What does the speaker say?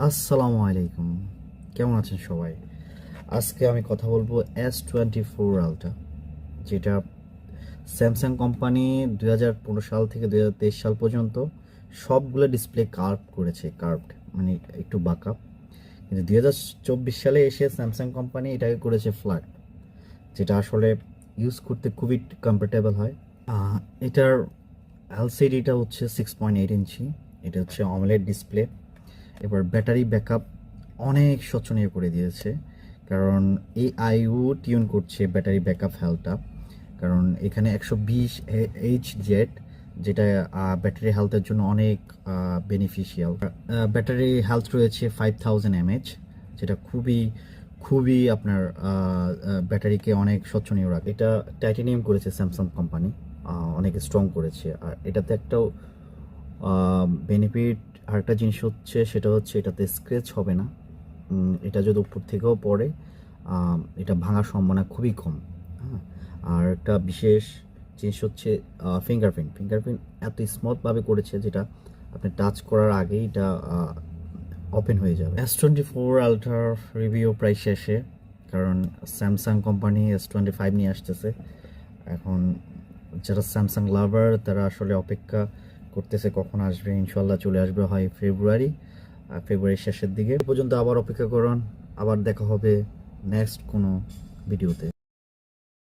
আসসালামু আলাইকুম, কেমন আছেন সবাই? আজকে আমি কথা বলবো S24 আলট্রা, যেটা স্যামসাং কোম্পানি 2015 সাল থেকে 2023 সাল পর্যন্ত সবগুলো ডিসপ্লে কার্ভড, মানে একটু বাঁকা। কিন্তু 2024 সালে এসে স্যামসাং কোম্পানি এটাকে করেছে ফ্ল্যাট, যেটা আসলে ইউজ করতে খুবই কমফোর্টেবল হয়। এটার এলসিডিটা হচ্ছে 6.8 ইঞ্চি। এটা হচ্ছে অমলেড ডিসপ্লে। এবার ব্যাটারি ব্যাকআপ অনেক শোচনীয় করে দিয়েছে, কারণ আইও টিউন করছে ব্যাটারি ব্যাকআপ হেলথটা। কারণ এখানে 120 Hz, যেটা ব্যাটারি হেলথের জন্য অনেক বেনিফিশিয়াল। ব্যাটারি হেলথ রয়েছে 5000 mAh, যেটা খুবই খুবই আপনার ব্যাটারিকে অনেক স্বচ্ছনীয় রাখে। এটা টাইটানিয়াম করেছে স্যামসাং কোম্পানি, অনেক স্ট্রং করেছে। আর এটাতে একটাও বেনিফিট, আরেকটা জিনিস হচ্ছে, সেটা হচ্ছে এটাতে স্ক্র্যাচ হবে না। এটা যদি উপর থেকেও পড়ে, এটা ভাঙার সম্ভাবনা খুবই কম। হ্যাঁ, আর একটা বিশেষ জিনিস হচ্ছে ফিঙ্গারপ্রিন্ট এত স্মুথভাবে করেছে, যেটা আপনি টাচ করার আগেই এটা ওপেন হয়ে যাবে। S24 আলট্রার রিভিউ প্রায় শেষে, কারণ স্যামসাং কোম্পানি S25 নিয়ে আসতেছে। এখন যারা স্যামসাং লাভার তারা আসলে অপেক্ষা করতেছে কখন আসবে। ইনশাল্লাহ চলে আসবে হয় ফেব্রুয়ারির শেষের দিকে। পর্যন্ত আবার অপেক্ষা করুন, আবার দেখা হবে নেক্সট কোনো ভিডিওতে।